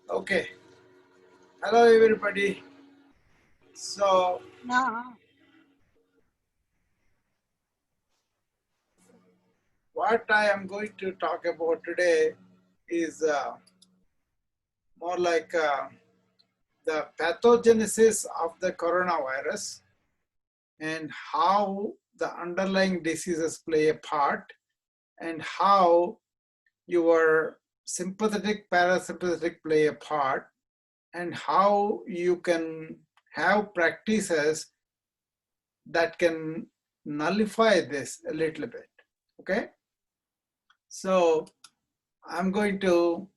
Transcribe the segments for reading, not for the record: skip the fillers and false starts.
Okay. Hello, everybody. So, Yeah. what I am going to talk about today is more like the pathogenesis of the coronavirus and how the underlying diseases play a part and how your sympathetic parasympathetic play a part and how you can have practices that can nullify this a little bit. Okay, so I'm going to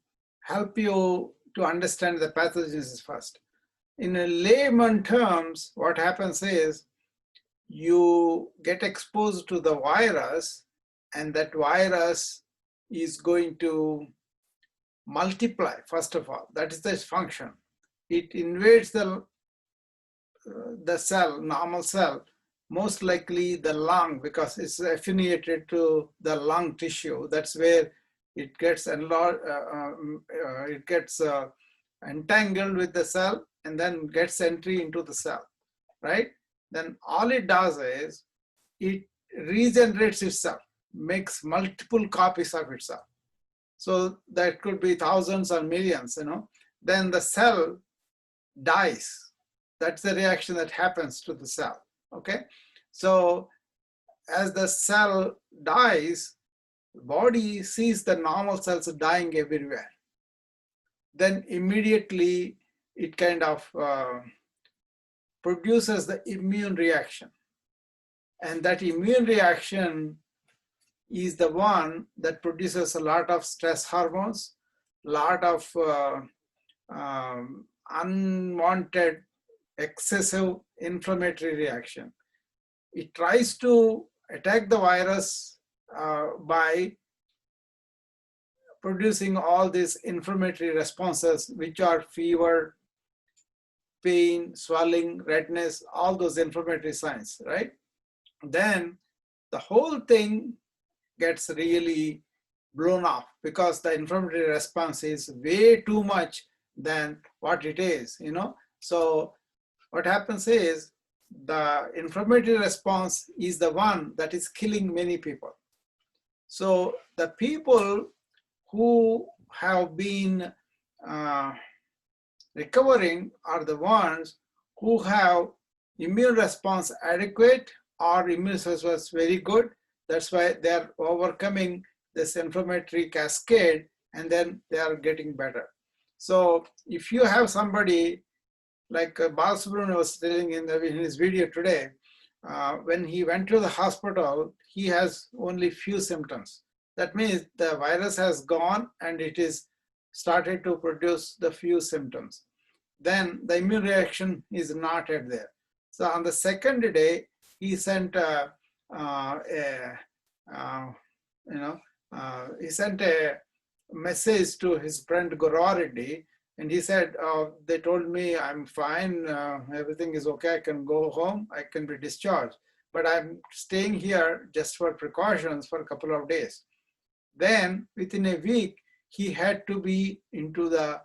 help you to understand the pathogenesis first. In a layman terms, what happens is you get exposed to the virus, and that virus is going to multiply, first of all. That is its function. It invades the cell, normal cell, most likely the lung, because it's affiliated to the lung tissue. That's where it gets enlarged, entangled with the cell and then gets entry into the cell, right? Then all it does is it regenerates itself, makes multiple copies of itself. So that could be thousands or millions, Then the cell dies. That's the reaction that happens to the cell, okay? So as the cell dies, the body sees the normal cells dying everywhere. Then immediately it kind of produces the immune reaction. And that immune reaction is the one that produces a lot of stress hormones, a lot of unwanted excessive inflammatory reaction. It tries to attack the virus by producing all these inflammatory responses, which are fever, pain, swelling, redness, all those inflammatory signs, right? Then the whole thing gets really blown off because the inflammatory response is way too much than what it is, So what happens is the inflammatory response is the one that is killing many people. So the people who have been recovering are the ones who have immune response adequate or immune response very good. That's why they're overcoming this inflammatory cascade and then they are getting better. So if you have somebody like Balasubramanian was telling in his video today, when he went to the hospital, he has only few symptoms. That means the virus has gone and it is started to produce the few symptoms. Then the immune reaction is not yet there. So on the second day, he sent he sent a message to his friend Gorareddy, and he said, they told me I'm fine, everything is okay, I can go home, I can be discharged. But I'm staying here just for precautions for a couple of days. Then within a week, he had to be into the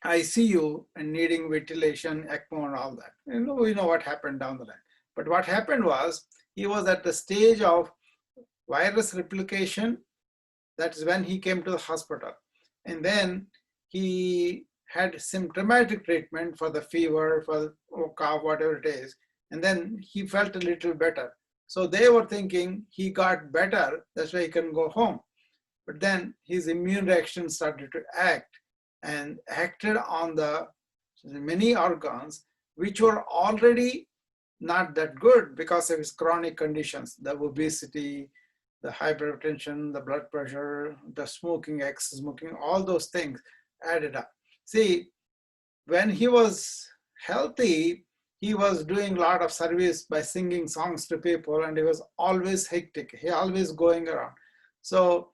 ICU and needing ventilation, ECMO and all that. We know what happened down the line. But what happened was, he was at the stage of virus replication. That's when he came to the hospital. And then he had symptomatic treatment for the fever, for cough, whatever it is. And then he felt a little better. So they were thinking he got better, that's why he can go home. But then his immune reaction started to act and acted on the many organs which were already not that good because of his chronic conditions, the obesity, the hypertension, the blood pressure, the smoking, excess smoking, all those things added up. See, when he was healthy, he was doing a lot of service by singing songs to people, and he was always hectic. He always going around. So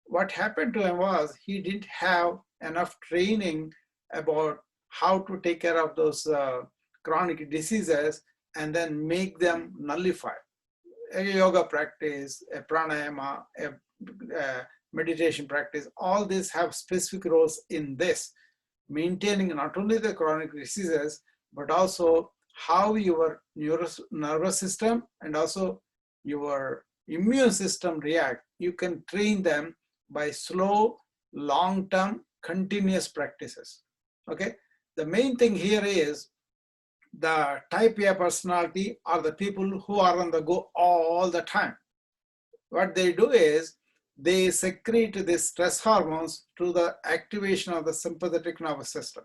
what happened to him was he didn't have enough training about how to take care of those chronic diseases and then make them nullify. A yoga practice, a pranayama, a meditation practice, all these have specific roles in this, maintaining not only the chronic diseases, but also how your nervous system and also your immune system react. You can train them by slow, long-term, continuous practices. Okay. The main thing here is the type A personality are the people who are on the go all the time. What they do is they secrete these stress hormones through the activation of the sympathetic nervous system.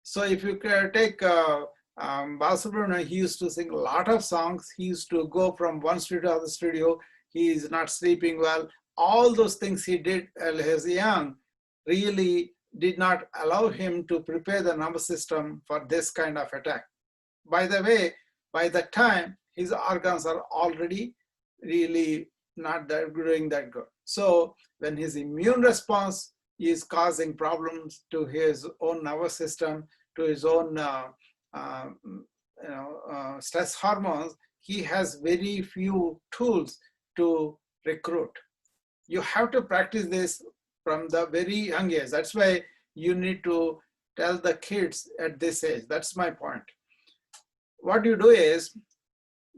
So if you take Balasubramanian, he used to sing a lot of songs. He used to go from one studio to other studio. He is not sleeping well. All those things he did while he was young really did not allow him to prepare the nervous system for this kind of attack. By the way, by the time his organs are already really not doing that good. So when his immune response is causing problems to his own nervous system, to his own stress hormones, he has very few tools to recruit. You have to practice this from the very young age. That's why you need to tell the kids at this age. That's my point. What you do is,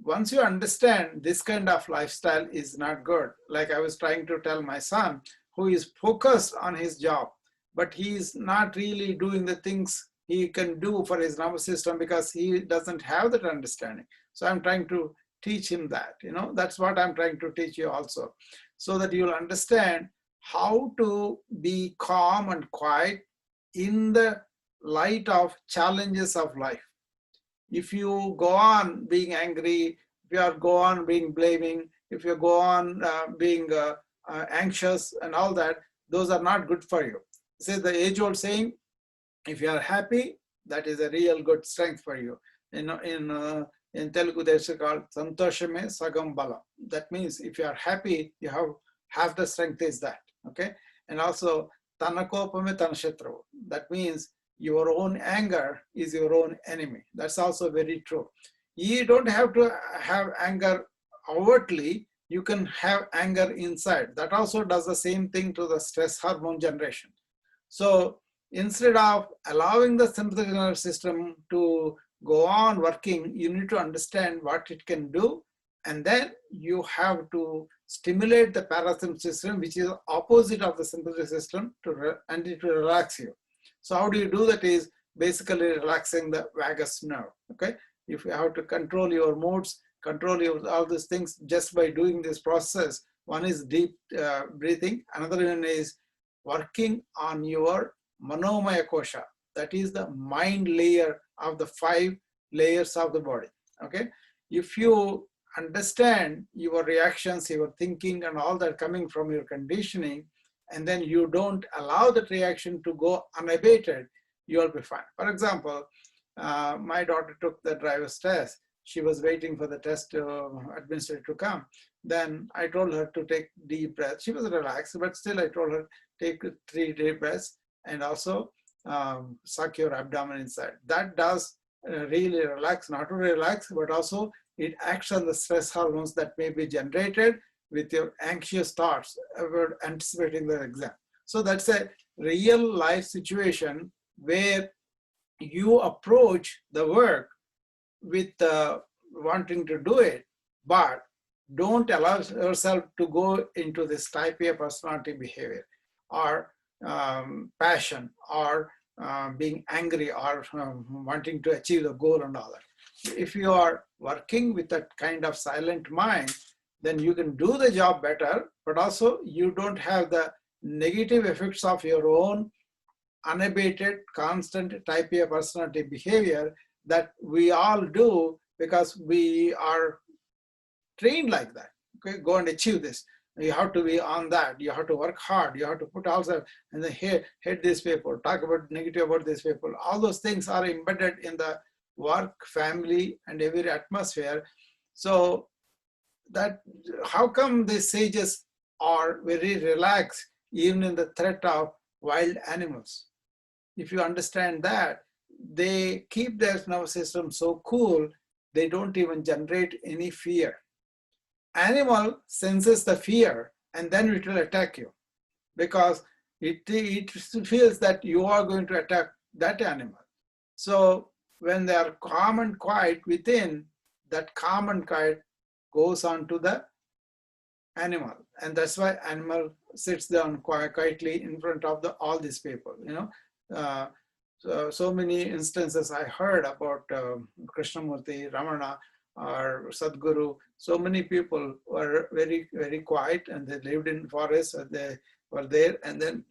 once you understand this kind of lifestyle is not good, like I was trying to tell my son, who is focused on his job, but he is not really doing the things he can do for his nervous system because he doesn't have that understanding. So I'm trying to teach him that, that's what I'm trying to teach you also, so that you'll understand how to be calm and quiet in the light of challenges of life. If you go on being angry, if you go on being blaming, if you go on being anxious and all that, those are not good for you. This is the age-old saying, if you are happy, that is a real good strength for you. In Telugu, there's called Santoshame Sagam Bala. That means if you are happy, you have half the strength is that. Okay. And also, Tanakopame Tanashatru. That means your own anger is your own enemy. That's also very true. You don't have to have anger outwardly. You can have anger inside. That also does the same thing to the stress hormone generation. So instead of allowing the sympathetic nervous system to go on working, you need to understand what it can do. And then you have to stimulate the parasympathetic system, which is opposite of the sympathetic system, and it will relax you. So how do you do that is basically relaxing the vagus nerve, okay? If you have to control your moods, control all these things just by doing this process. One is deep breathing. Another one is working on your manomaya kosha. That is the mind layer of the 5 layers of the body, okay? If you understand your reactions, your thinking and all that coming from your conditioning, and then you don't allow that reaction to go unabated, you'll be fine. For example, my daughter took the driver's test. She was waiting for the test administrator to come. Then I told her to take deep breaths. She was relaxed, but still I told her, take 3 deep breaths and also suck your abdomen inside. That does really relax, not only relax, but also it acts on the stress hormones that may be generated with your anxious thoughts about anticipating the exam. So that's a real life situation where you approach the work with wanting to do it, but don't allow yourself to go into this type A personality behavior or passion or being angry or wanting to achieve the goal and all that. If you are working with that kind of silent mind, then you can do the job better, but also you don't have the negative effects of your own unabated, constant type A personality behavior that we all do because we are trained like that. Okay, go and achieve this. You have to be on that. You have to work hard. You have to put also, and then hit this people, talk about negative about this people. All those things are embedded in the work, family, and every atmosphere. So that how come the sages are very relaxed even in the threat of wild animals? If you understand that, they keep their nervous system so cool, they don't even generate any fear. Animal senses the fear and then it will attack you. because it feels that you are going to attack that animal. So when they are calm and quiet within, that calm and quiet goes on to the animal, and that's why animal sits down quietly in front of all these people. So many instances I heard about Krishnamurti, Ramana, or Sadhguru. So many people were very, very quiet, and they lived in forests, and they were there, and then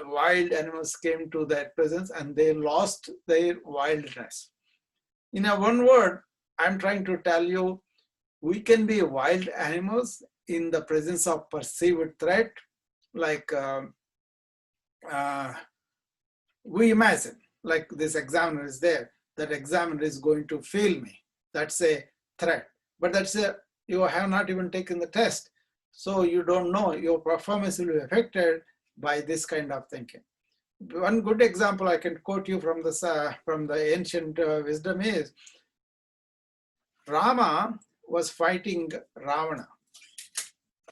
wild animals came to their presence, and they lost their wildness. In a one word, I'm trying to tell you, we can be wild animals in the presence of perceived threat, like we imagine, like this examiner is there, that examiner is going to fail me. That's a threat. But you have not even taken the test. So you don't know, your performance will be affected by this kind of thinking. One good example I can quote you from the ancient wisdom is, Rama was fighting Ravana,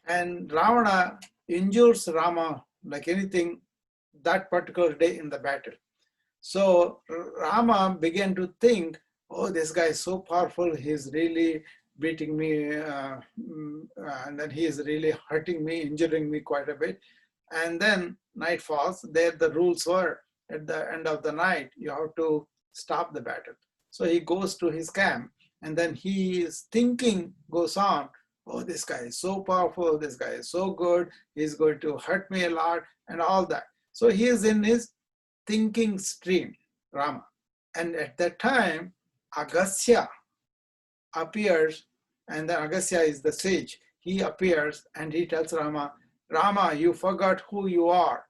and Ravana injures Rama like anything that particular day in the battle. So Rama began to think, oh, this guy is so powerful, he's really beating me, and then he is really hurting me, injuring me quite a bit. And then night falls. There the rules were, at the end of the night, you have to stop the battle. So he goes to his camp, and then his thinking goes on, oh, this guy is so powerful, this guy is so good, he's going to hurt me a lot, and all that. So he is in his thinking stream, Rama. And at that time, Agastya appears, and then Agastya is the sage. He appears and he tells Rama, Rama, you forgot who you are.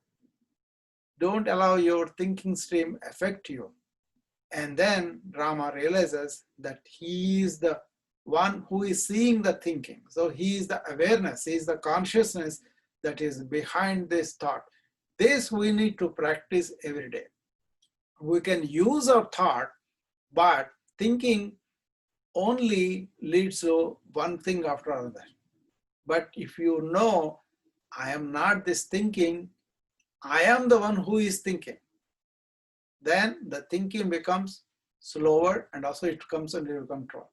Don't allow your thinking stream affect you. And then Rama realizes that he is the one who is seeing the thinking. So he is the awareness, he is the consciousness that is behind this thought. This we need to practice every day. We can use our thought, but thinking only leads to one thing after another. But if you know, I am not this thinking, I am the one who is thinking, then the thinking becomes slower, and also it comes under your control.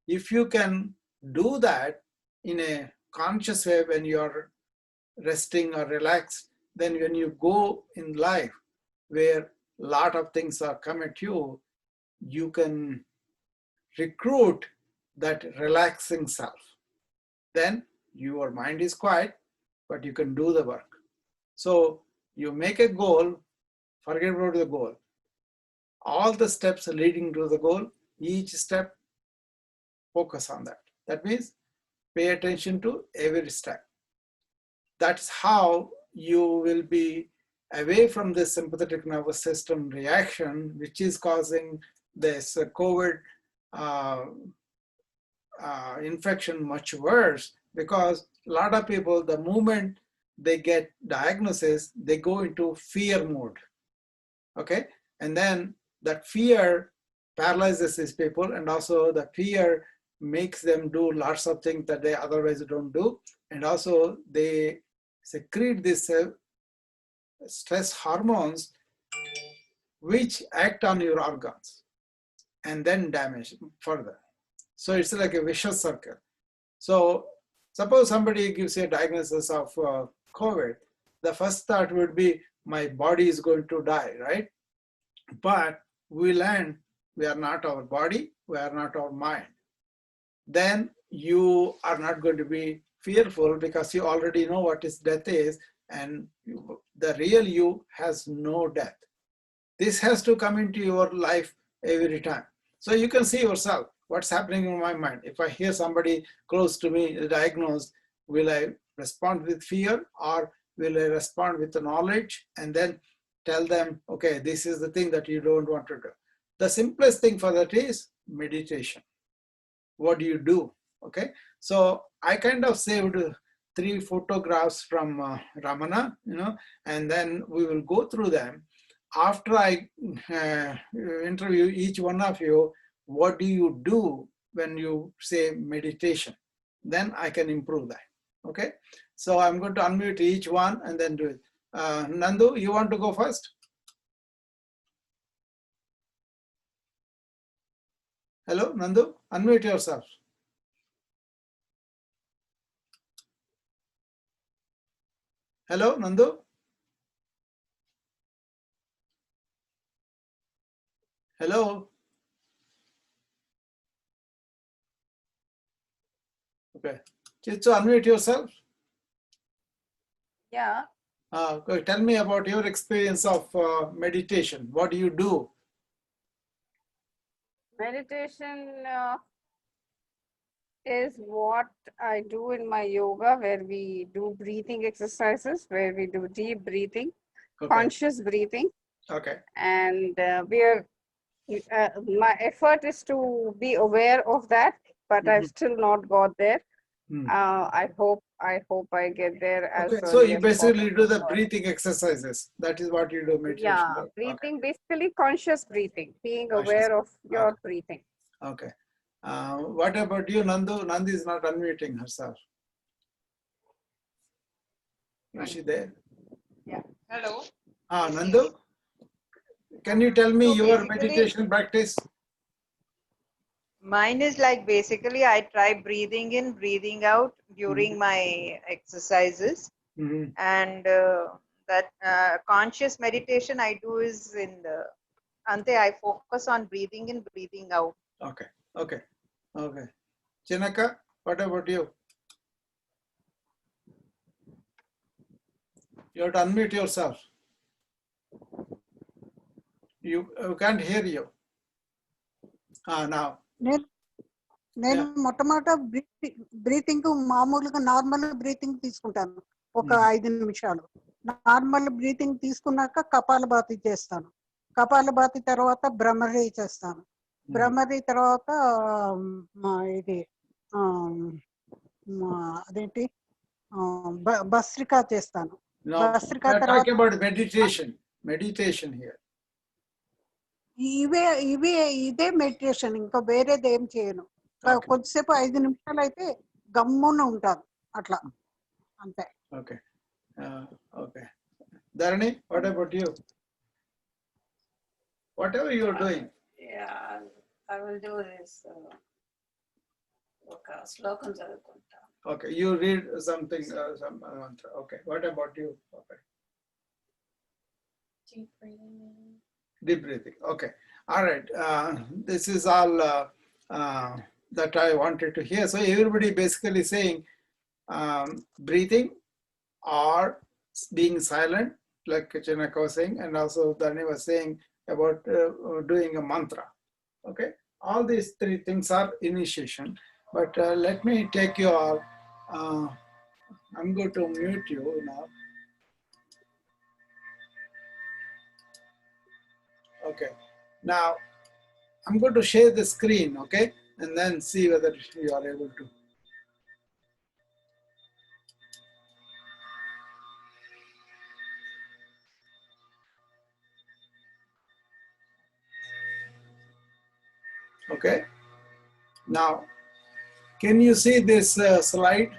If you can do that in a conscious way when you are resting or relaxed, then when you go in life where a lot of things are come at you, you can recruit that relaxing self. Then your mind is quiet, but you can do the work. So you make a goal, forget about the goal. All the steps leading to the goal, each step, focus on that. That means pay attention to every step. That's how you will be away from the sympathetic nervous system reaction, which is causing this COVID infection much worse, because a lot of people, the moment they get diagnosis, they go into fear mode. Okay, and then that fear paralyzes these people, and also the fear makes them do lots of things that they otherwise don't do, and also they secrete these stress hormones which act on your organs and then damage further. So it's like a vicious circle. So suppose somebody gives you a diagnosis of COVID, the first thought would be, my body is going to die, right? But we learn we are not our body, we are not our mind. Then you are not going to be fearful because you already know what is death is, and the real you has no death. This has to come into your life every time. So you can see yourself, what's happening in my mind. If I hear somebody close to me diagnosed, will I respond with fear, or will I respond with the knowledge and then tell them, okay, this is the thing that you don't want to do. The simplest thing for that is meditation. What do you do? Okay, so I kind of saved 3 photographs from Ramana, and then we will go through them. After I interview each one of you, what do you do when you say meditation? Then I can improve that. Okay, So I'm going to unmute each one and then do it. Nandu, you want to go first? Hello, Nandu, unmute yourself. Hello, Nandu. Hello. Okay. Chichu, unmute yourself. Yeah. Tell me about your experience of meditation. What do you do? Meditation is what I do in my yoga, where we do breathing exercises, where we do deep breathing, conscious breathing. Okay. And my effort is to be aware of that, but I've still not got there. I hope I get there as okay, early so you as basically possible. do the breathing exercises. That is what you do meditation. Yeah, Right? breathing, basically conscious breathing, being aware of your breathing. Okay. What about you, Nandu? Nandu is not unmuting herself. Is she there? Yeah. Hello. Nandu, can you tell me your meditation practice? Mine is like basically I try breathing in, breathing out during my exercises. And that conscious meditation I do is in the Ante, I focus on breathing in, breathing out. Okay. Okay. Okay. Chinaka, what about you? You have to unmute yourself. You can't hear you. Now. నేను మొట్టమొదట breathing మామూలుగా normal breathing తీసుకుంటాను ఒక 5 నిమిషాలు. Normal breathing తీసుకున్నాక కపాలభాతి చేస్తాను. కపాలభాతి తర్వాత భ్రమరి చేస్తాను. భ్రమరి తర్వాత ఇది అదేంటి భస్త్రికా చేస్తాను. భస్త్రికా తర్వాత meditation here. ఇదే మెడిటేషన్, ఇంకా వేరేది ఏం చేయను. కొద్దిసేపు 5 నిమిషాలు అయితే గమ్మున ఉంటాను అట్లా అంతే. Okay. Okay. Dharani, what about you? Whatever you're doing. Yeah, I will do this. Slokam chadukunta. Okay, you read something, some mantra. Okay, what about you? Okay. Deep breathing. Deep breathing. Okay. All right. This is all that I wanted to hear. So everybody basically saying breathing or being silent, like Chinaka was saying, and also Dharani was saying about doing a mantra. Okay. All these three things are initiation. But let me take you all. I'm going to mute you now. Okay. Now, I'm going to share the screen, okay? And then see whether you are able to. Okay. Now, can you see this slide?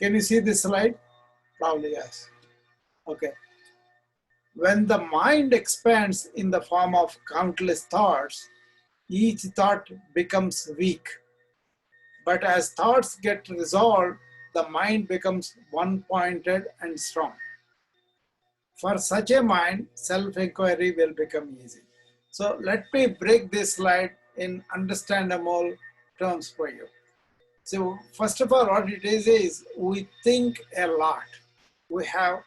Can you see this slide? Probably yes. Okay. When the mind expands in the form of countless thoughts, each thought becomes weak. But as thoughts get resolved, the mind becomes one-pointed and strong. For such a mind, self-inquiry will become easy. So let me break this slide in understandable terms for you. So first of all, what it is we think a lot. We have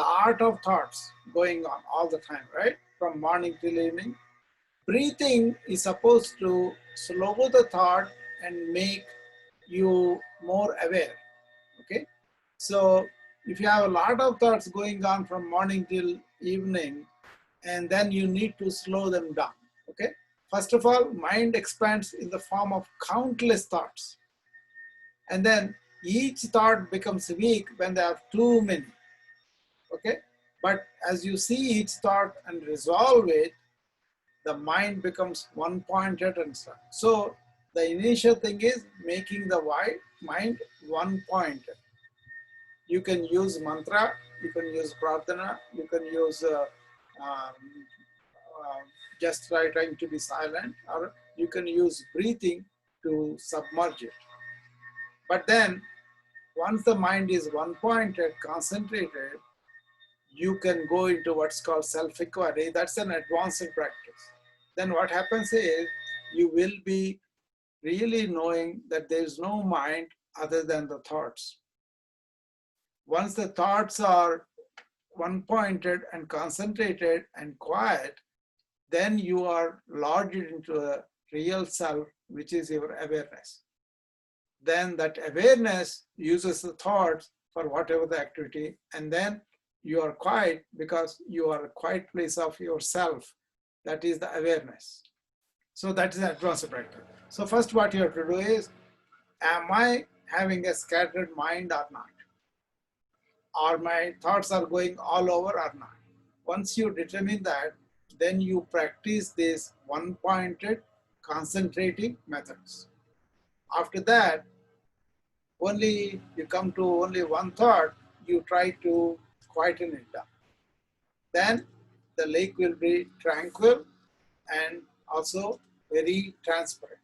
lot of thoughts going on all the time, right? From morning till evening. Breathing is supposed to slow the thought and make you more aware, okay? So if you have a lot of thoughts going on from morning till evening, and then you need to slow them down, okay? First of all, mind expands in the form of countless thoughts. And then each thought becomes weak when there are too many, okay? But as you see each thought and resolve it, the mind becomes one-pointed and stuff. So The initial thing is making the mind one point. You can use mantra, you can use prarthana, you can use just trying to be silent, or you can use breathing to submerge it. But then, once the mind is one pointed, concentrated, you can go into what's called self-inquiry. That's an advanced practice. Then what happens is you will be really knowing that there is no mind other than the thoughts. Once the thoughts are one-pointed and concentrated and quiet, then you are lodged into a real self, which is your awareness. Then that awareness uses the thoughts for whatever the activity, and then you are quiet because you are a quiet place of yourself. That is the awareness. So that is advanced practice. So first what you have to do is, am I having a scattered mind or not? Or my thoughts are going all over or not? Once you determine that, then you practice this one-pointed concentrating methods. After that, only you come to only one thought, you try to quieten it down. Then the lake will be tranquil and also very transparent.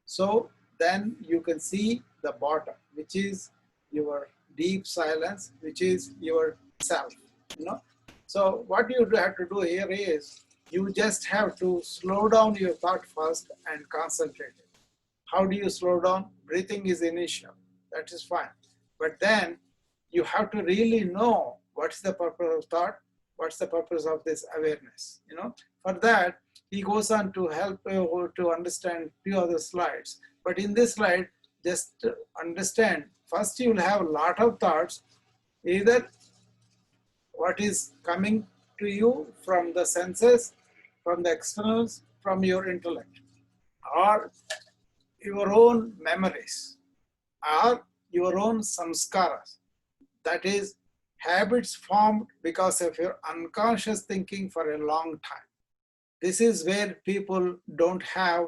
So then you can see the bottom, which is your deep silence, which is your self. So what you have to do here is you just have to slow down your thought first and concentrate it. How do you slow down? Breathing is initial. That is fine. But then you have to really know what's the purpose of thought, what's the purpose of this awareness. For that, he goes on to help you to understand few other slides. But in this slide, just understand, first you will have a lot of thoughts, either what is coming to you from the senses, from the externals, from your intellect, or your own memories, or your own samskaras. That is, habits formed because of your unconscious thinking for a long time. This is where people don't have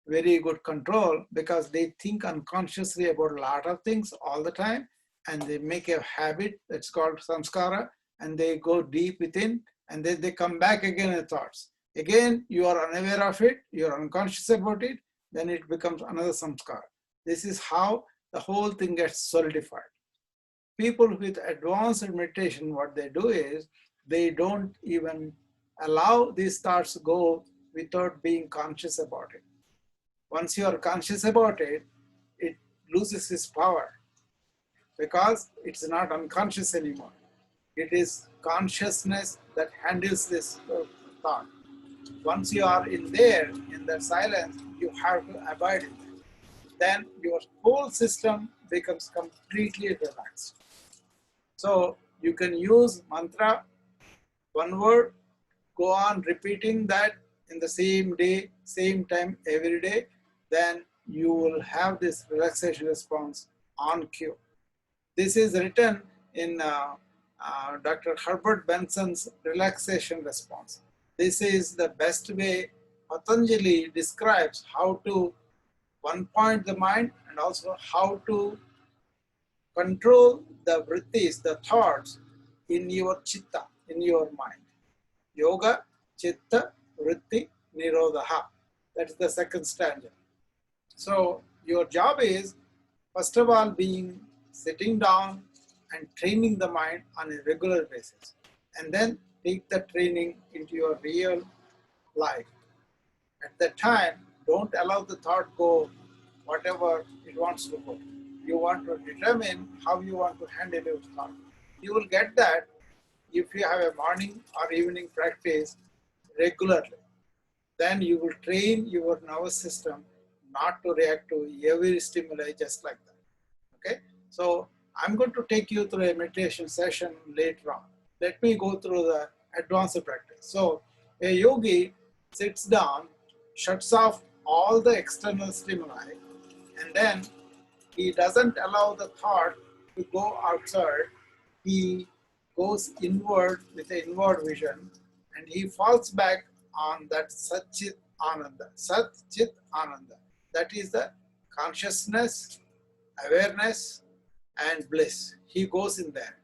very good control because they think unconsciously about a lot of things all the time, and they make a habit that's called samskara, and they go deep within, and then they come back again in thoughts. Again, you are unaware of it, you are unconscious about it, then it becomes another samskara. This is how the whole thing gets solidified. People with advanced meditation, what they do is, they don't even allow these thoughts to go without being conscious about it. Once you are conscious about it, it loses its power because it's not unconscious anymore. It is consciousness that handles this thought. Once you are in there, in the silence, you have to abide in it. Then your whole system becomes completely relaxed. So you can use mantra, one word, go on repeating that in the same day, same time, every day, then you will have this relaxation response on cue. This is written in Dr. Herbert Benson's relaxation response. This is the best way Patanjali describes how to one-point the mind and also how to control the vrittis, the thoughts in your chitta, in your mind. Yoga, chitta, vritti, nirodha. That's the second stanza. So your job is, first of all, being sitting down and training the mind on a regular basis. And then take the training into your real life. At that time, don't allow the thought go whatever it wants to go. You want to determine how you want to handle your thought. You will get that if you have a morning or evening practice regularly. Then you will train your nervous system not to react to every stimuli just like that. Okay? So I'm going to take you through a meditation session later on. Let me go through the advanced practice. So a yogi sits down, shuts off all the external stimuli, and then he doesn't allow the thought to go outside. He goes inward with an inward vision, and he falls back on that Sat Chit Ananda. Sat Chit Ananda. That is the consciousness, awareness, and bliss. He goes in there.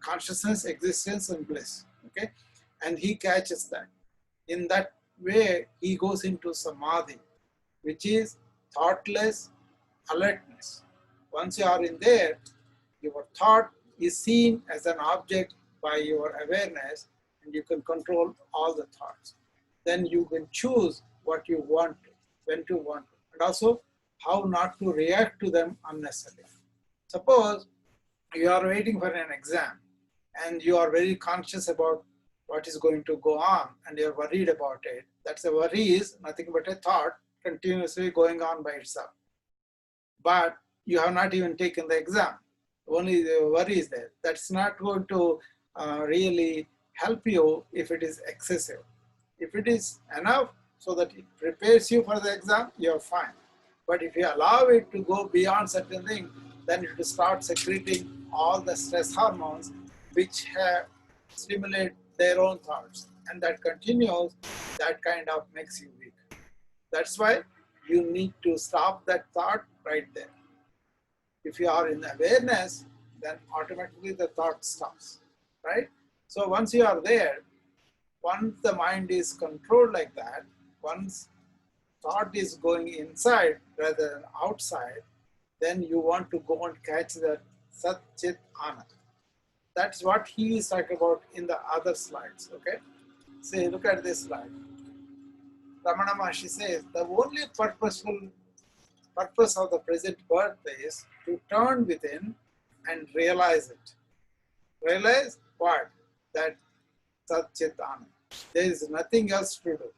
Consciousness, existence, and bliss. Okay, and he catches that. In that way, he goes into samadhi, which is thoughtless alertness. Once you are in there, your thought is seen as an object by your awareness, and you can control all the thoughts. Then you can choose what you want to, when to want to, and also how not to react to them unnecessarily. Suppose you are waiting for an exam and you are very conscious about what is going to go on and you're worried about it. That's a worry is nothing but a thought continuously going on by itself. But you have not even taken the exam. Only the worry is there. That's not going to really help you if it is excessive. If it is enough so that it prepares you for the exam, you're fine. But if you allow it to go beyond certain things, then it will start secreting all the stress hormones which stimulate their own thoughts. And that continues, that kind of makes you weak. That's why you need to stop that thought right there. If you are in awareness, then automatically the thought stops, right? So once you are there, once the mind is controlled like that, once thought is going inside rather than outside, then you want to go and catch that Sat Chit Anand. That's what he is talking about in the other slides, okay? Say, look at this slide. Ramana Maharshi says, the only purpose of the present birth is to turn within and realize it. Realize what? That Sat Chit Anand. There is nothing else to do.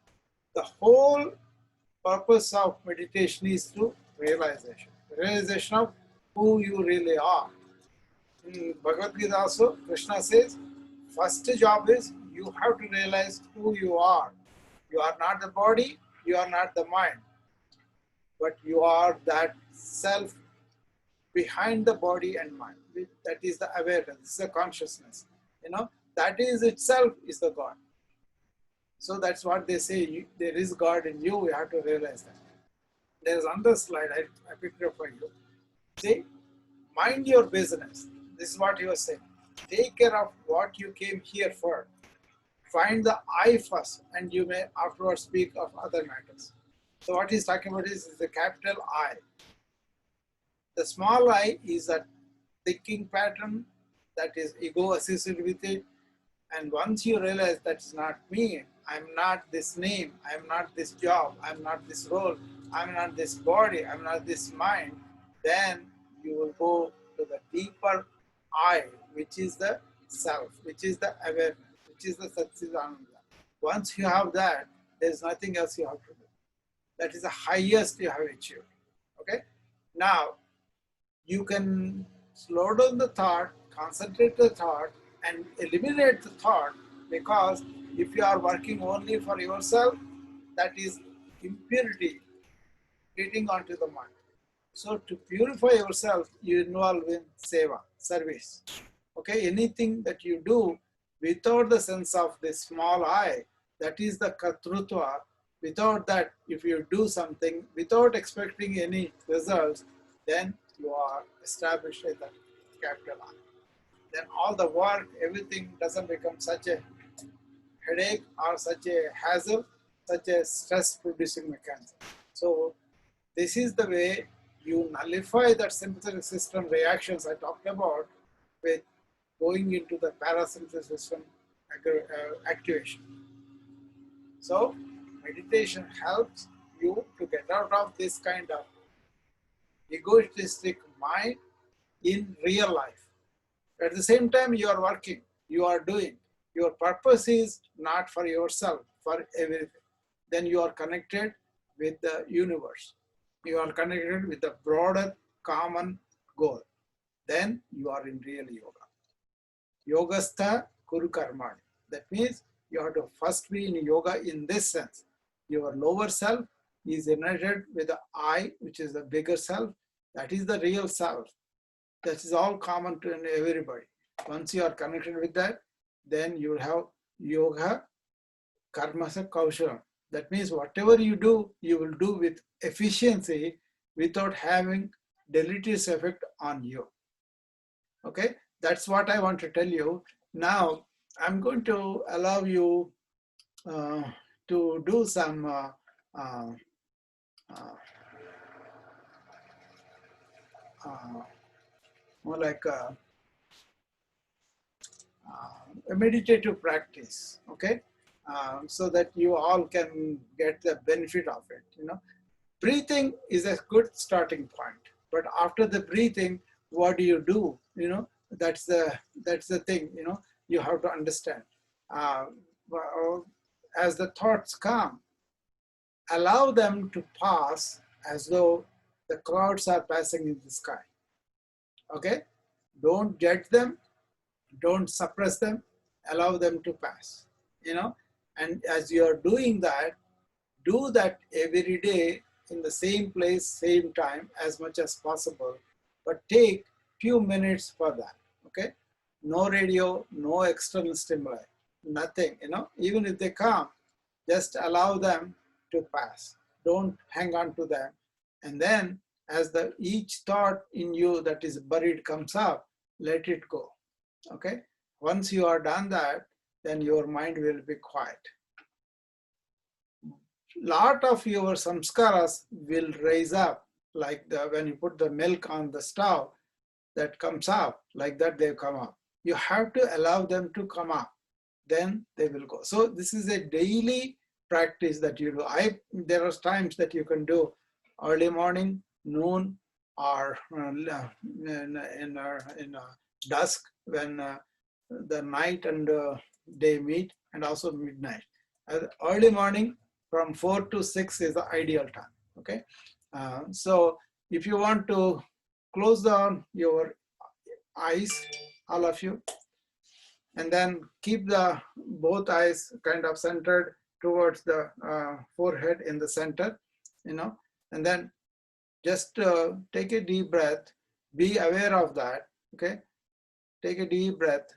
The whole purpose of meditation is to realization. Realization of who you really are. In Bhagavad Gita also, Krishna says, first job is you have to realize who you are. You are not the body, you are not the mind, but you are that self behind the body and mind. That is the awareness, this is the consciousness. You know, that is itself is the God. So that's what they say, there is God in you, you have to realize that. There's another slide, I picked it up for you. See, mind your business. This is what he was saying. Take care of what you came here for. Find the I first, and you may afterwards speak of other matters. So what he's talking about is the capital I. The small I is a thinking pattern that is ego associated with it. And once you realize that's not me, I'm not this name, I'm not this job, I'm not this role, I'm not this body, I'm not this mind, then you will go to the deeper I, which is the self, which is the awareness, which is the Satchidananda. Once you have that, there's nothing else you have to do. That is the highest you have achieved. Okay? Now, you can slow down the thought, concentrate the thought, and eliminate the thought, because if you are working only for yourself, that is impurity getting onto the mind. So to purify yourself, you involve in seva, service. Okay, anything that you do without the sense of the small I, that is the katrutva. Without that, if you do something without expecting any results, then you are established in the capital I. Then all the work, everything doesn't become such a headache or such a hassle, such a stress-producing mechanism. So this is the way you nullify that sympathetic system reactions I talked about with going into the parasympathetic system activation. So meditation helps you to get out of this kind of egoistic mind in real life. At the same time, you are working, you are doing. Your purpose is not for yourself, for everything. Then you are connected with the universe. You are connected with the broader common goal. Then you are in real yoga. Yogastha kuru karmani. That means you have to first be in yoga in this sense. Your lower self is united with the I, which is the bigger self. That is the real self. That is all common to everybody. Once you are connected with that, then you will have yoga karmasa kaushalam. That means whatever you do, you will do with efficiency without having deleterious effect on you. Okay, that's what I want to tell you. Now, I'm going to allow you to do some uh, more like a meditative practice, okay? So that you all can get the benefit of it, you know. Breathing is a good starting point, but after the breathing, what do? You know, that's the thing, you know, you have to understand. Well, as the thoughts come, allow them to pass as though the clouds are passing in the sky, okay? Don't judge them, don't suppress them, allow them to pass, you know. And as you are doing that, do that every day in the same place, same time, as much as possible, but take few minutes for that, okay? No radio, no external stimuli, nothing, you know. Even if they come, just allow them to pass. Don't hang on to them. And then as each thought in you that is buried comes up, let it go, okay? Once you are done that, then your mind will be quiet. Lot of your samskaras will rise up, like when you put the milk on the stove, that comes up, like that they come up. You have to allow them to come up, then they will go. So this is a daily practice that you do. There are times that you can do early morning, noon, or in dusk, when the night and day meet, and also midnight. Early morning from 4 to 6 is the ideal time, okay? So if you want to close down your eyes, all of you, and then keep both eyes kind of centered towards the forehead in the center, you know, and then just take a deep breath, be aware of that, okay? Take a deep breath.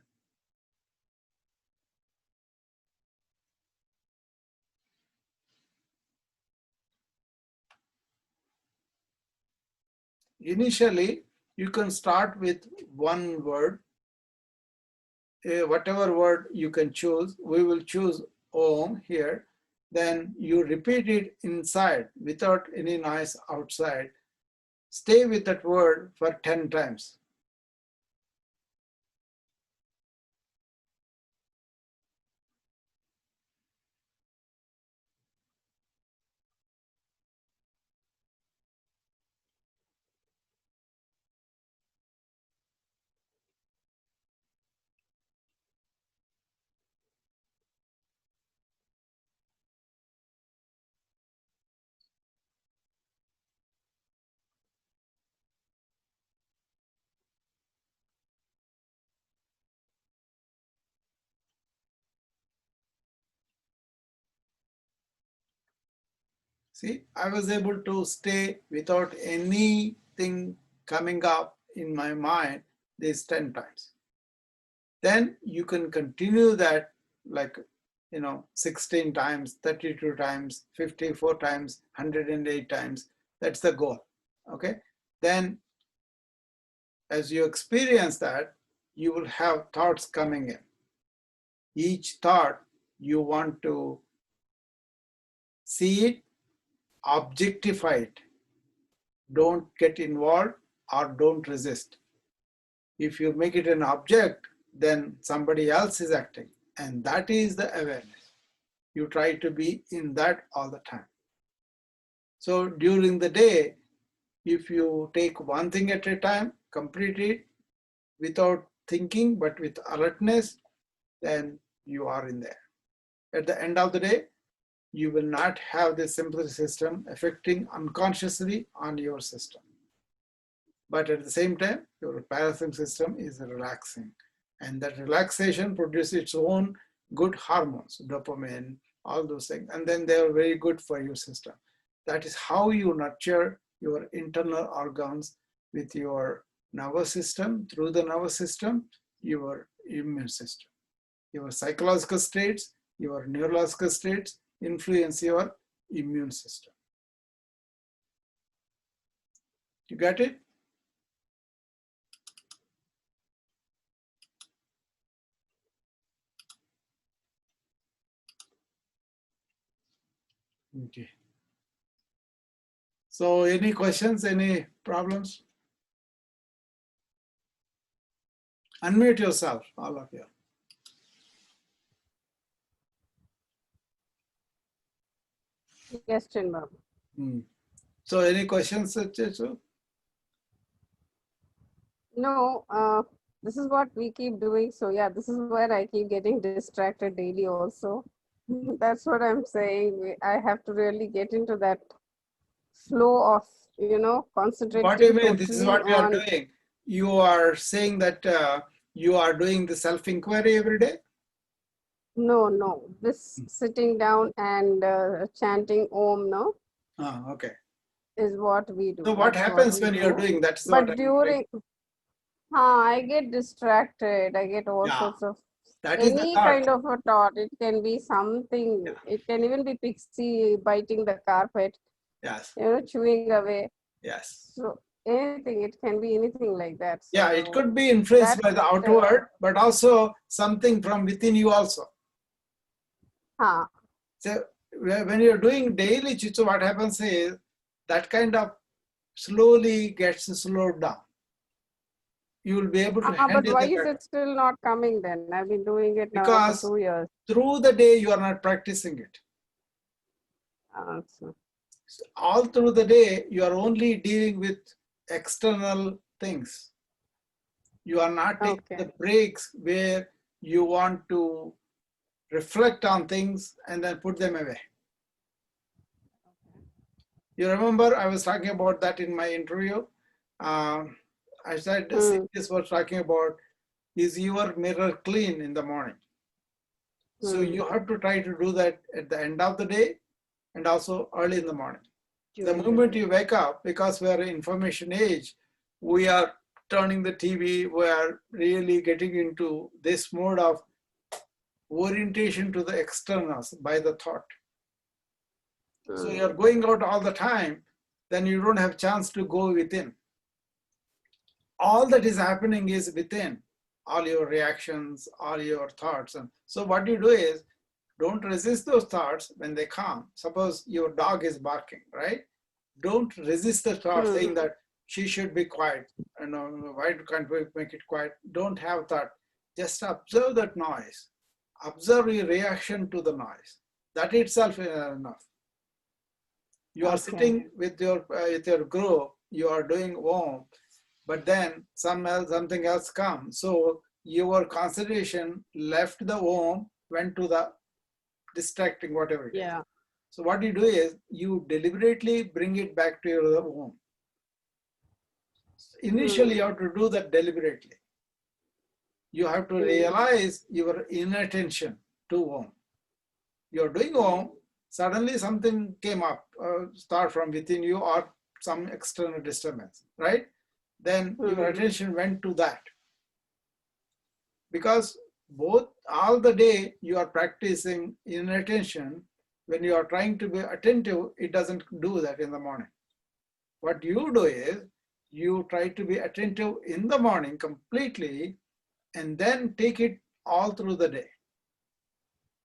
Initially, you can start with one word, whatever word you can choose. We will choose Om here. Then you repeat it inside without any noise outside. Stay with that word for 10 times. See, I was able to stay without anything coming up in my mind these 10 times. Then you can continue that, like, you know, 16 times, 32 times, 54 times, 108 times. That's the goal, okay? Then as you experience that, you will have thoughts coming in. Each thought, you want to see it, objectify it. Don't get involved or don't resist. If you make it an object, then somebody else is acting, and that is the awareness. You try to be in that all the time. So during the day, if you take one thing at a time, complete it without thinking but with alertness, then you are in there. At the end of the day, you will not have the sympathetic system affecting unconsciously on your system. But at the same time, your parasympathetic system is relaxing. And that relaxation produces its own good hormones, dopamine, all those things. And then they are very good for your system. That is how you nurture your internal organs with your nervous system, through the nervous system, your immune system, your psychological states, your neurological states, influence your immune system. You get it? Okay. So any questions, any problems? Unmute yourself, all of you. Yes, Chinmay. So any questions, Chechu? No, this is what we keep doing. So yeah, this is where I keep getting distracted daily also. That's what I'm saying. I have to really get into that flow of, What do you concentrating mean? This is totally what you are on. doing. You are saying that you are doing the self-inquiry every day? No, this sitting down and chanting Om, no, Okay. is what we do. So what That's what happens we when you're do. doing that's what But I'm trying. during, I get distracted. I get all Yeah, sorts of that is the any thought. kind of a thought. It can be something. It can even be pixie biting the carpet, Yes, chewing away. yes. So anything. It can be anything like that. Yeah, it So could be influenced that, by the outward, but also something from within you also. So when you're doing daily chichu, what happens is that kind of slowly gets slowed down. You will be able to but handle why the is it still not coming then? I've been doing it now for because 2 years. through the day you are not practicing it. So, All through the day you are only dealing with external things. You are not taking the breaks where you want to reflect on things and then put them away. You remember I was talking about that in my interview. I said this was talking about, is your mirror clean in the morning? So you have to try to do that at the end of the day and also early in the morning. The moment you wake up, because we are in information age, we are turning the TV, we are really getting into this mode of orientation to the externals by the thought. So you're going out all the time, then you don't have chance to go within. All that is happening is within, all your reactions, all your thoughts. And so what you do is, don't resist those thoughts when they come. Suppose your dog is barking, right? Don't resist the thought saying that she should be quiet. Why can't we make it quiet? Don't have thought. Just observe that noise. Observe your reaction to the noise. That itself is enough. You are sitting with your group, you are doing Om, but then something else comes. So your concentration left the Om, went to the distracting, whatever it is. So what you do is you deliberately bring it back to your Om. Initially, you have to do that deliberately. You have to realize your inattention to Om. You're doing Om, suddenly something came up, start from within you or some external disturbance, right? Then your attention went to that. Because all the day you are practicing inattention, when you are trying to be attentive, it doesn't do that in the morning. What you do is, you try to be attentive in the morning completely, and then take it all through the day.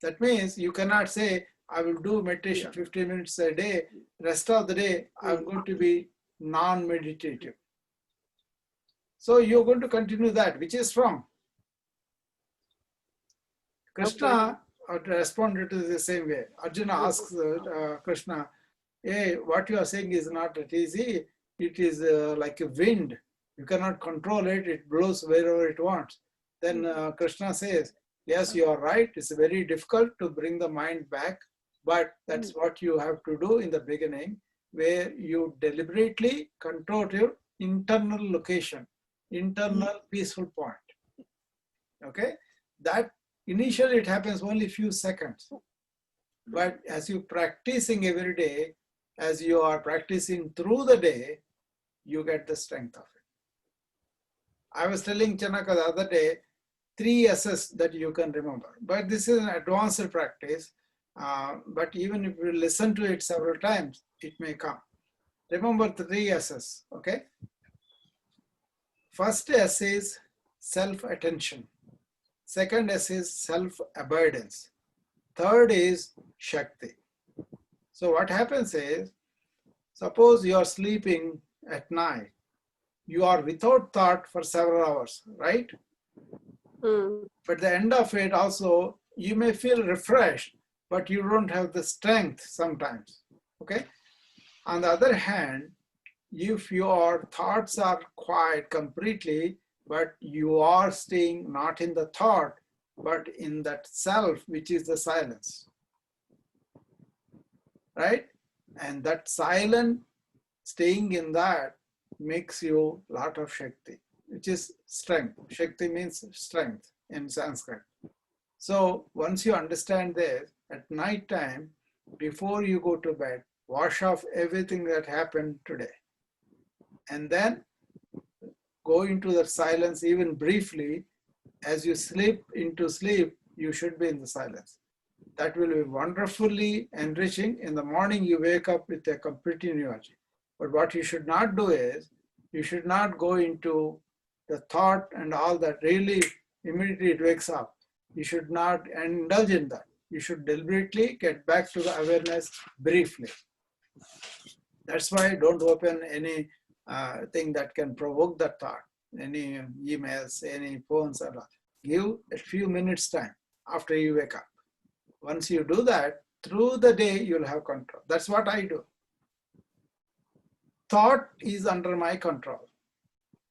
That means you cannot say, I will do meditation 15 minutes a day, rest of the day I'm going to be non-meditative. So you're going to continue that, which is wrong. Krishna responded to the same way. Arjuna asks Krishna, hey, what you are saying is not that easy. It is like a wind. You cannot control it. It blows wherever it wants. Then Krishna says, yes, you are right. It's very difficult to bring the mind back, but that's what you have to do in the beginning, where you deliberately control your internal location, internal peaceful point. Okay? That initially it happens only a few seconds. But as you practicing every day, as you are practicing through the day, you get the strength of it. I was telling Chanaka the other day, 3 S's that you can remember. But this is an advanced practice. But even if you listen to it several times, it may come. Remember the 3 S's, okay? First S is self-attention. Second S is self-abidance. Third is Shakti. So what happens is, suppose you are sleeping at night, you are without thought for several hours, right? But the end of it also, you may feel refreshed, but you don't have the strength sometimes, okay? On the other hand, if your thoughts are quiet completely, but you are staying not in the thought, but in that self, which is the silence, right? And that silent, staying in that makes you a lot of Shakti, which is strength. Shakti means strength in Sanskrit. So once you understand this, at night time, before you go to bed, wash off everything that happened today. And then go into the silence even briefly. As you slip into sleep, you should be in the silence. That will be wonderfully enriching. In the morning, you wake up with a complete new energy. But what you should not do is, you should not go into the thought and all that. Really, immediately it wakes up. You should not indulge in that. You should deliberately get back to the awareness briefly. That's why don't open any thing that can provoke that thought, any emails, any phones, or all. Give a few minutes time after you wake up. Once you do that, through the day, you'll have control. That's what I do. Thought is under my control.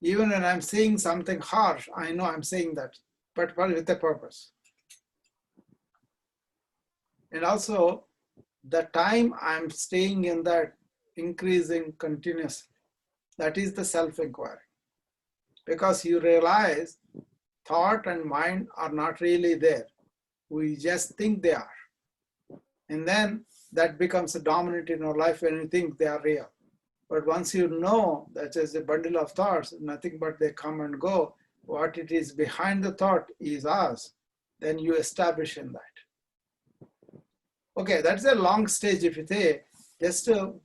Even when I'm saying something harsh, I know I'm saying that, but with a purpose. And also, the time I'm staying in that increasing continuously, that is the self-inquiry. Because you realize thought and mind are not really there. We just think they are. And then that becomes a dominant in our life when we think they are real. But once you know that is a bundle of thoughts, nothing but they come and go, what it is behind the thought is us, then you establish in that. Okay, that's a long stage if you say, just to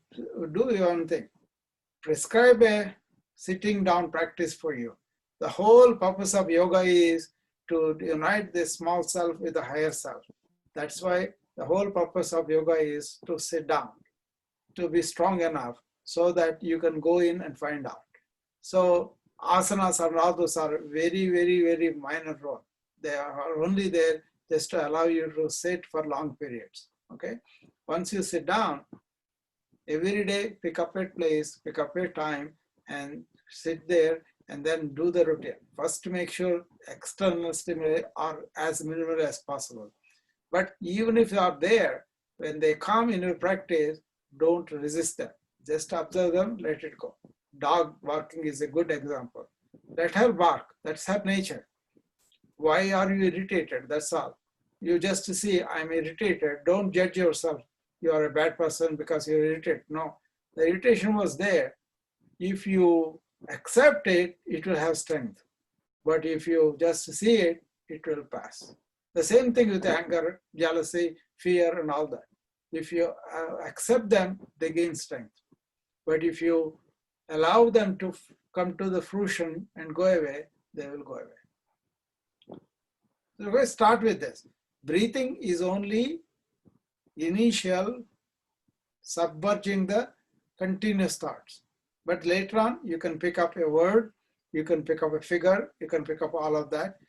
do your own thing. Prescribe a sitting down practice for you. The whole purpose of yoga is to unite the small self with the higher self. That's why the whole purpose of yoga is to sit down, to be strong enough so that you can go in and find out. So asanas and all those are very, very, very minor role. They are only there just to allow you to sit for long periods, okay? Once you sit down, every day pick up a place, pick up a time and sit there and then do the routine. First to make sure external stimuli are as minimal as possible. But even if they are there, when they come in your practice, don't resist them. Just observe them, let it go. Dog barking is a good example. Let her bark, that's her nature. Why are you irritated? That's all. You just see, I'm irritated. Don't judge yourself. You are a bad person because you're irritated. No, the irritation was there. If you accept it, it will have strength. But if you just see it, it will pass. The same thing with anger, jealousy, fear, and all that. If you accept them, they gain strength. But if you allow them to come to the fruition and go away, they will go away. So let's start with this. Breathing is only initial submerging the continuous thoughts. But later on, you can pick up a word, you can pick up a figure, you can pick up all of that.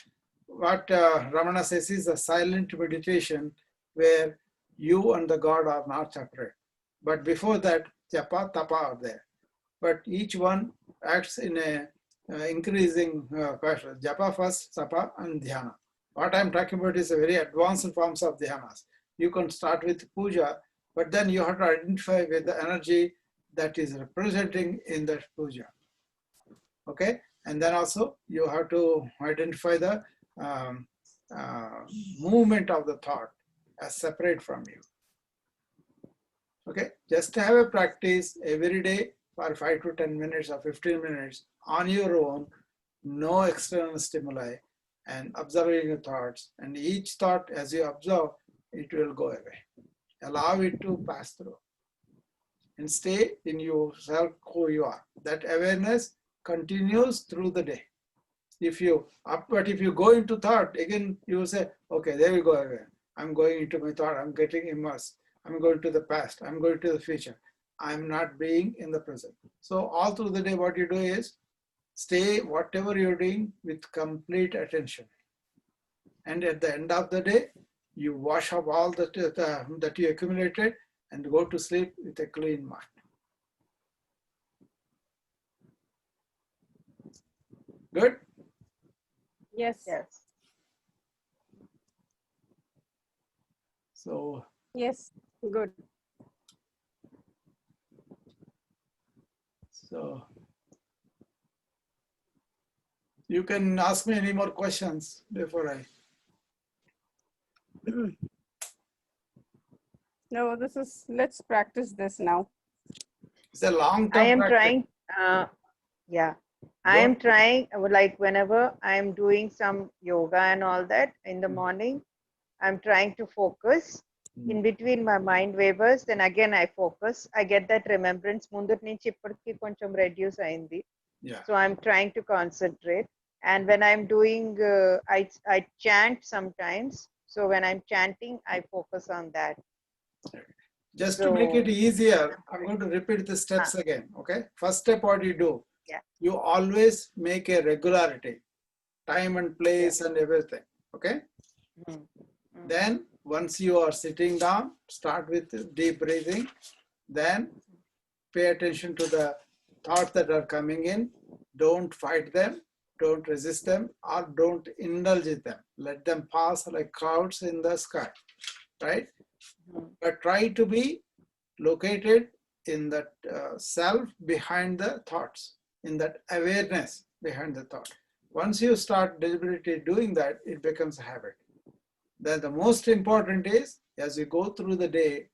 What Ramana says is a silent meditation where you and the God are not separate. But before that, japa, tapa are there. But each one acts in a increasing fashion. Japa first, tapa, and dhyana. What I'm talking about is a very advanced forms of dhyanas. You can start with puja, but then you have to identify with the energy that is representing in that puja. Okay, and then also you have to identify the movement of the thought as separate from you. Okay, just to have a practice every day for 5 to 10 minutes or 15 minutes on your own, no external stimuli, and observing your thoughts. And each thought, as you observe, it will go away. Allow it to pass through and stay in yourself who you are. That awareness continues through the day. But if you go into thought, again you will say, okay, there we go again. I'm going into my thought, I'm getting immersed. I'm going to the past, I'm going to the future. I'm not being in the present. So all through the day, what you do is stay whatever you're doing with complete attention. And at the end of the day, you wash up all that you accumulated and go to sleep with a clean mind. Good? Yes. Yes. So, Yes. Good. so you can ask me any more questions before I. No, let's practice this now. It's a long I term am trying, yeah, I am trying, like whenever I'm doing some yoga and all that in the morning, I'm trying to focus. In between my mind wavers, then again I focus. I get that remembrance. Mundur nunchi ippadiki koncham reduce ayindi. Yeah. So I'm trying to concentrate. And when I'm doing, I chant sometimes. So when I'm chanting, I focus on that. Just to make it easier, I'm going to repeat the steps again. Okay. First step, what you do? Yeah. You always make a regularity, time and place and everything. Okay. Then once you are sitting down, start with deep breathing. Then pay attention to the thoughts that are coming in. Don't fight them. Don't resist them, or don't indulge in them. Let them pass like clouds in the sky, right? But try to be located in that self behind the thoughts, in that awareness behind the thought. Once you start deliberately doing that, it becomes a habit. Then the most important is, as you go through the day,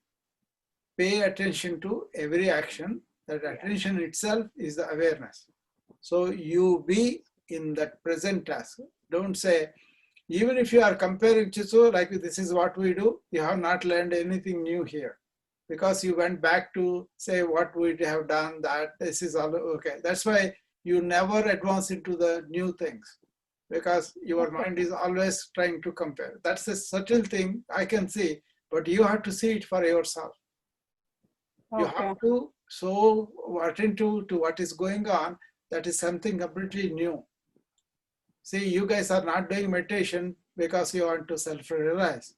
pay attention to every action. That attention itself is the awareness. So you be in that present task. Don't say, even if you are comparing Chisu, like this is what we do, you have not learned anything new here. Because you went back to say what we have done, that this is all okay. That's why you never advance into the new things. Because your mind is always trying to compare. That's a subtle thing I can see, but you have to see it for yourself. You have to so attend to what is going on. That is something completely new. See, you guys are not doing meditation because you want to self-realize.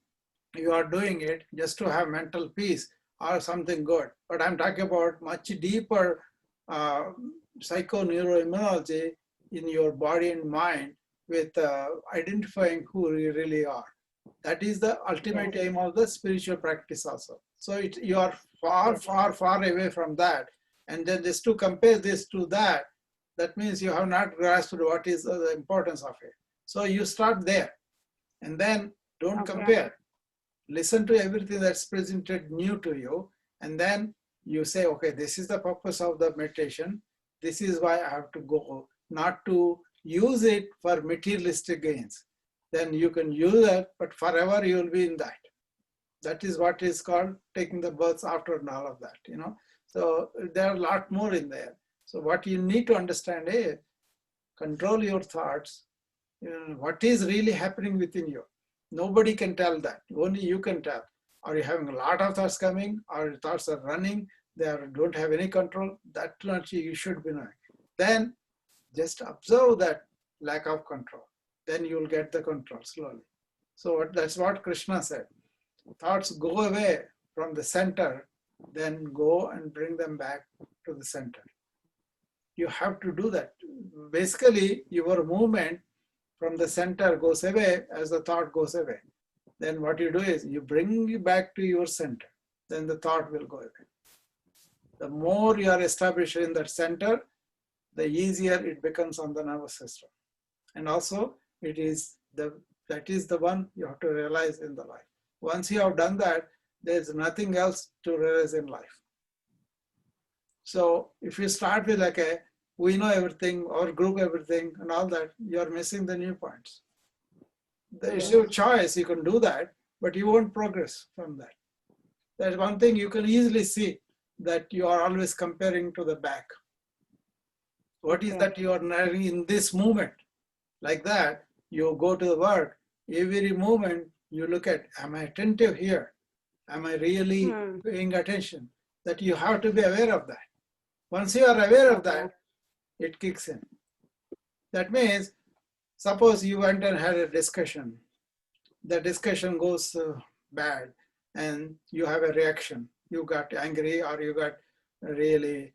You are doing it just to have mental peace or something good. But I'm talking about much deeper psychoneuroimmunology in your body and mind with identifying who you really are. That is the ultimate aim of the spiritual practice also. So you are far, far, far away from that. And then just to compare this to that, that means you have not grasped what is the importance of it. So you start there and then don't compare. Listen to everything that's presented new to you. And then you say, okay, this is the purpose of the meditation. This is why I have to go, not to use it for materialistic gains. Then you can use it, but forever you will be in that. That is what is called taking the births after and all of that, you know. So there are a lot more in there. So what you need to understand is control your thoughts. You know, what is really happening within you? Nobody can tell that. Only you can tell. Are you having a lot of thoughts coming? Or your thoughts are running? They don't have any control? That much you should be knowing. Then just observe that lack of control. Then you will get the control slowly. So that's what Krishna said. Thoughts go away from the center, then go and bring them back to the center. You have to do that. Basically, your movement from the center goes away as the thought goes away. Then what you do is you bring it back to your center. Then the thought will go away. The more you are established in that center, the easier it becomes on the nervous system. And also, that is the one you have to realize in the life. Once you have done that, there's nothing else to realize in life. So if you start with like we know everything or group everything and all that, you're missing the new points. It's your choice, you can do that, but you won't progress from that. That's one thing you can easily see, that you are always comparing to the back. What is that you are in this movement? Like that, you go to the work, every moment you look at, am I attentive here? Am I really paying attention? That you have to be aware of that. Once you are aware of that, it kicks in. That means, suppose you went and had a discussion. The discussion goes bad and you have a reaction. You got angry or you got really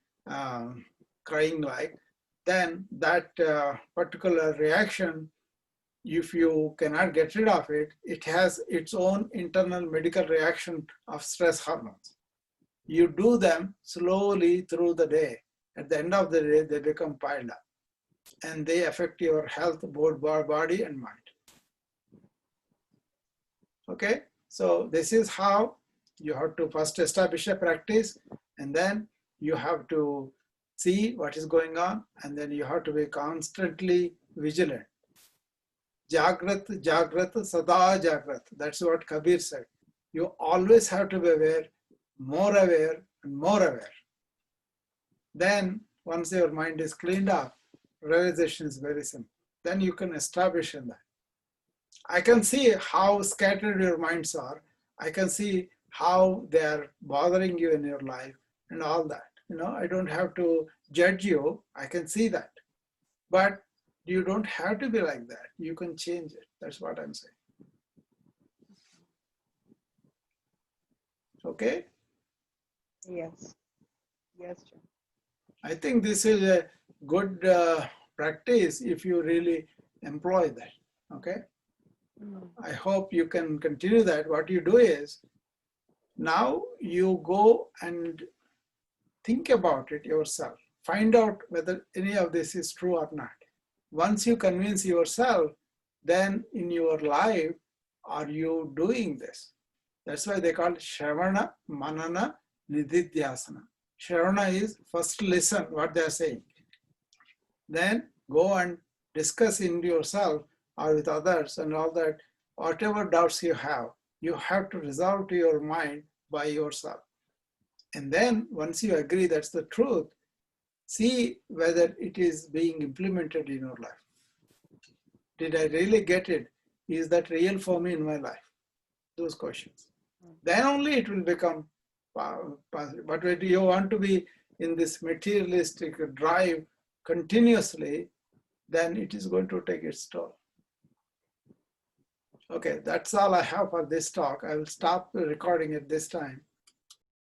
crying like. Then that particular reaction, if you cannot get rid of it, it has its own internal medical reaction of stress hormones. You do them slowly through the day. At the end of the day, they become piled up and they affect your health, both body and mind. Okay, so this is how you have to first establish a practice, and then you have to see what is going on, and then you have to be constantly vigilant. Jagrat, Jagrat, Sada Jagrat. That's what Kabir said. You always have to be aware, and more aware. Then, once your mind is cleaned up, realization is very simple. Then you can establish in that. I can see how scattered your minds are. I can see how they are bothering you in your life and all that. I don't have to judge you. I can see that. But you don't have to be like that. You can change it. That's what I'm saying. Okay? Yes. Yes, John. I think this is a good practice if you really employ that. Okay? I hope you can continue that. What you do is, now you go and think about it yourself. Find out whether any of this is true or not. Once you convince yourself, then in your life, are you doing this? That's why they call it Shravana, Manana, Nididhyasana. Shravana is first listen what they are saying. Then go and discuss in yourself or with others and all that. Whatever doubts you have to resolve to your mind by yourself. And then once you agree that's the truth, see whether it is being implemented in your life. Did I really get it? Is that real for me in my life? Those questions. Then only it will become positive. But when you want to be in this materialistic drive continuously, then it is going to take its toll. Okay, that's all I have for this talk. I will stop the recording at this time.